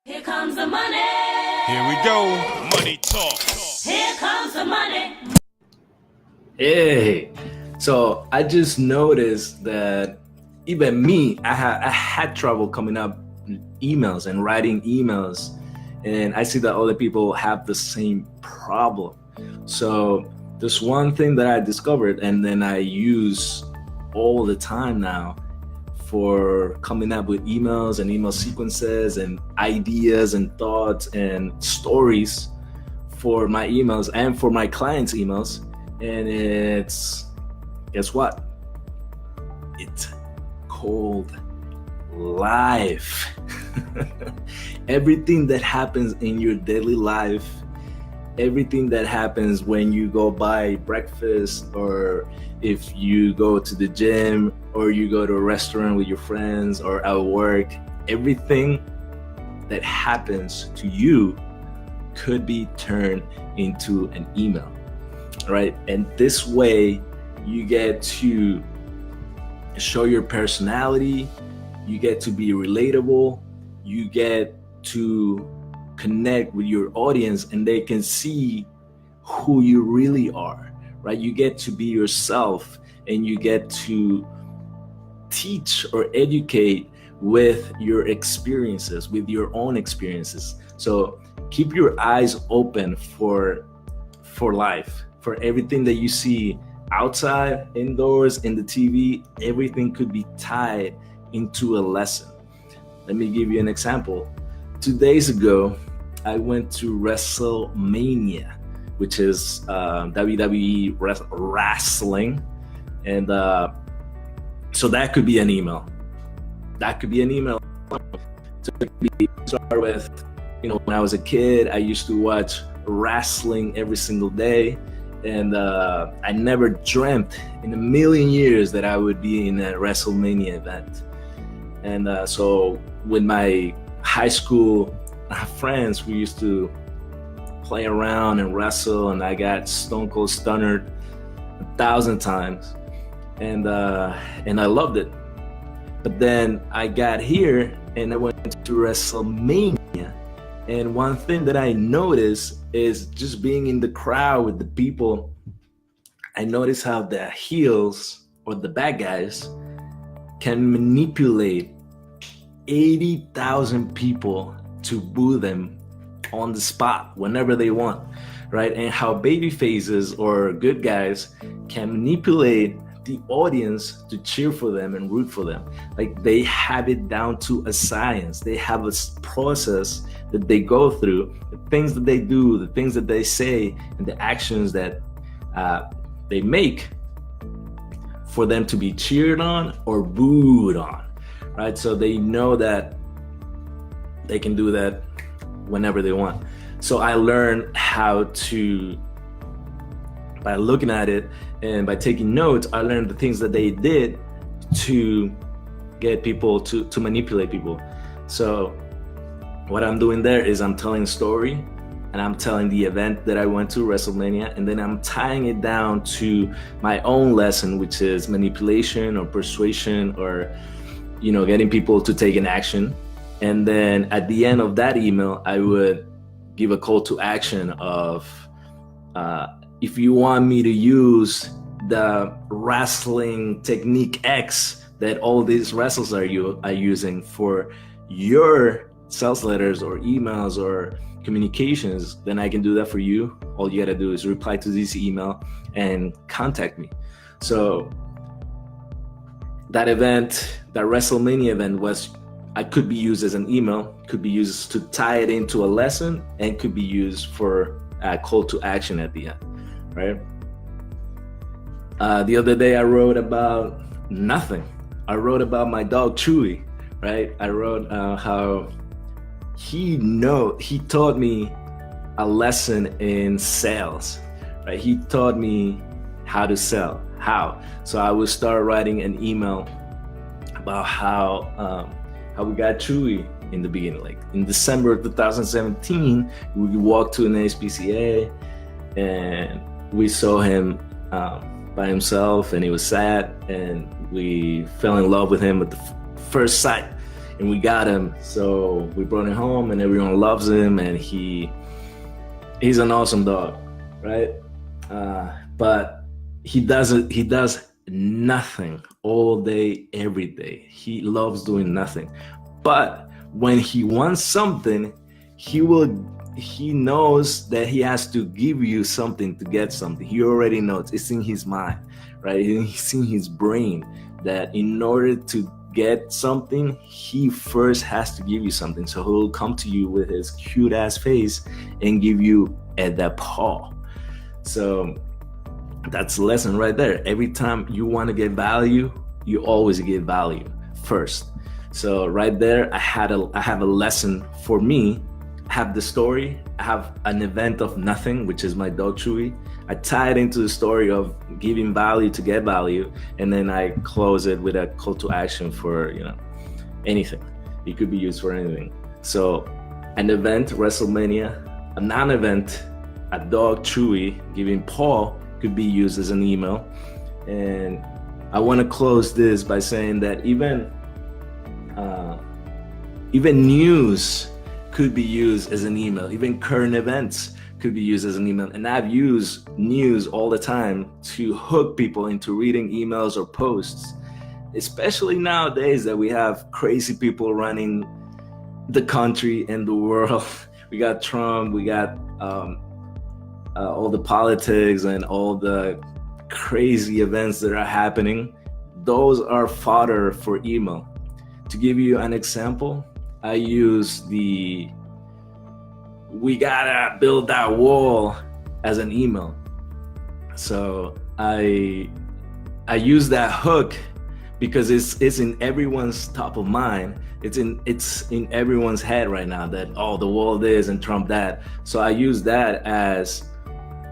Here comes the money. Here we go. Money talk. Here comes the money. Hey, so I just noticed that even me, I had trouble coming up with emails and writing emails, and I see that other people have the same problem. So there's one thing that I discovered, and then I use all the time now for coming up with emails and email sequences and ideas and thoughts and stories for my emails and for my clients' emails. And it's, guess what? It's called life. Everything that happens in your daily life, everything that happens when you go buy breakfast, or if you go to the gym, or you go to a restaurant with your friends, or at work, everything that happens to you could be turned into an email. Right? And this way you get to show your personality, you get to be relatable, you get to connect with your audience, and they can see who you really are, right? You get to be yourself, and you get to teach or educate with your experiences, with your own experiences. So keep your eyes open for life, for everything that you see outside, indoors, in the TV. Everything could be tied into a lesson. Let me give you an example. 2 days ago, I went to WrestleMania, which is WWE wrestling. And so that could be an email. That could be an email. So it could be start with, when I was a kid, I used to watch wrestling every single day. And I never dreamt in a million years that I would be in a WrestleMania event. And so with my high school friends, we used to play around and wrestle, and I got Stone Cold Stunner 1,000 times, and I loved it. But then I got here and I went to WrestleMania, and one thing that I noticed is just being in the crowd with the people, I noticed how the heels or the bad guys can manipulate 80,000 people to boo them on the spot whenever they want, right? And how baby faces or good guys can manipulate the audience to cheer for them and root for them. Like, they have it down to a science. They have a process that they go through, the things that they do, the things that they say, and the actions that they make for them to be cheered on or booed on, right? So they know that they can do that whenever they want. So I learned how to, by looking at it and by taking notes, I learned the things that they did to get people to manipulate people. So what I'm doing there is I'm telling a story, and I'm telling the event that I went to, WrestleMania, and then I'm tying it down to my own lesson, which is manipulation or persuasion, or getting people to take an action. And then at the end of that email, I would give a call to action of, if you want me to use the wrestling technique X that all these wrestlers are using for your sales letters or emails or communications, then I can do that for you. All you gotta do is reply to this email and contact me. So that event, that WrestleMania event, I could be used as an email, could be used to tie it into a lesson, and could be used for a call to action at the end, right? The other day I wrote about nothing. I wrote about my dog Chewy, right? I wrote how he taught me a lesson in sales, right? He taught me how to sell. How? So I would start writing an email about how we got Chewy in the beginning. Like in December of 2017, we walked to an ASPCA and we saw him by himself, and he was sad, and we fell in love with him at the first sight. and we got him. So we brought him home, and everyone loves him, and he's an awesome dog, right? But he does nothing all day, every day. He loves doing nothing. But when he wants something, he knows that he has to give you something to get something. He already knows. It's in his mind, right? It's in his brain that in order to get something, he first has to give you something. So he'll come to you with his cute ass face and give you that paw. So that's a lesson right there. Every time you want to get value, you always get value first. So right there, I have a lesson for me. I have the story. I have an event of nothing, which is my dog Chewy. I tie it into the story of giving value to get value, and then I close it with a call to action for anything. It could be used for anything. So an event, WrestleMania, a non-event, a dog Chewy giving paw could be used as an email. And I want to close this by saying that even news could be used as an email. Even current events could be used as an email. And I've used news all the time to hook people into reading emails or posts, especially nowadays that we have crazy people running the country and the world. We got Trump, we got all the politics and all the crazy events that are happening. Those are fodder for email. To give you an example, I use we gotta build that wall as an email. So I use that hook because it's in everyone's top of mind. It's in everyone's head right now that, oh, the wall this and Trump that. So I use that as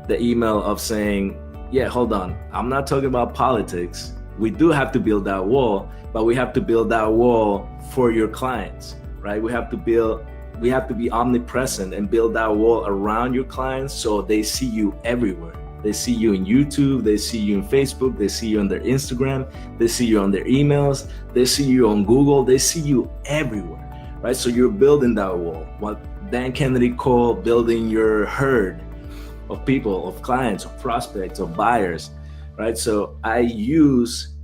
the email of saying, yeah, hold on, I'm not talking about politics. We do have to build that wall, but we have to build that wall for your clients, right? We have to be omnipresent and build that wall around your clients so they see you everywhere. They see you in YouTube, they see you in Facebook, they see you on their Instagram, they see you on their emails, they see you on Google, they see you everywhere, right? So you're building that wall. What Dan Kennedy called building your herd of people, of clients, of prospects, of buyers, right? So I use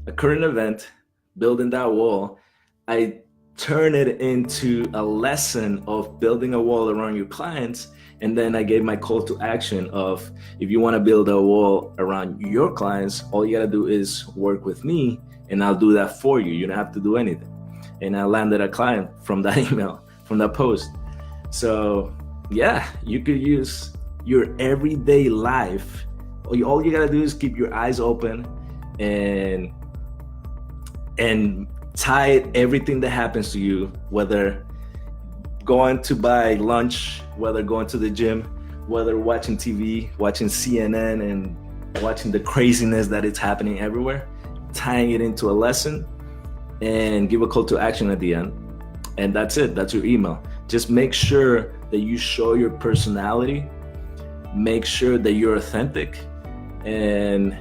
a current event, building that wall. I turn it into a lesson of building a wall around your clients. And then I gave my call to action of, if you want to build a wall around your clients, all you got to do is work with me and I'll do that for you. You don't have to do anything. And I landed a client from that email, from that post. So yeah, you could use your everyday life. All you got to do is keep your eyes open and tie everything that happens to you, whether going to buy lunch, whether going to the gym, whether watching TV, watching CNN and watching the craziness that is happening everywhere, tying it into a lesson and give a call to action at the end. And that's it. That's your email. Just make sure that you show your personality, make sure that you're authentic, and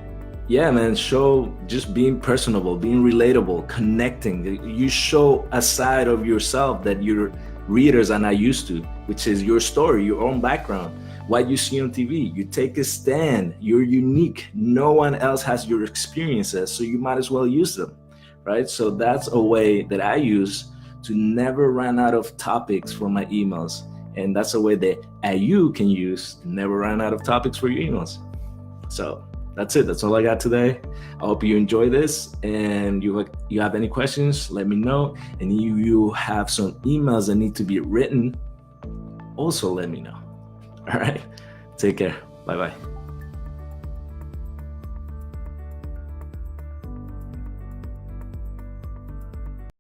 yeah, man, show just being personable, being relatable, connecting. You show a side of yourself that your readers are not used to, which is your story, your own background, what you see on TV. You take a stand, you're unique. No one else has your experiences, so you might as well use them, right? So that's a way that I use to never run out of topics for my emails. And that's a way that you can use to never run out of topics for your emails. So that's it. That's all I got today. I hope you enjoy this, and you have any questions, let me know. And you have some emails that need to be written, also let me know. All right. Take care. Bye-bye.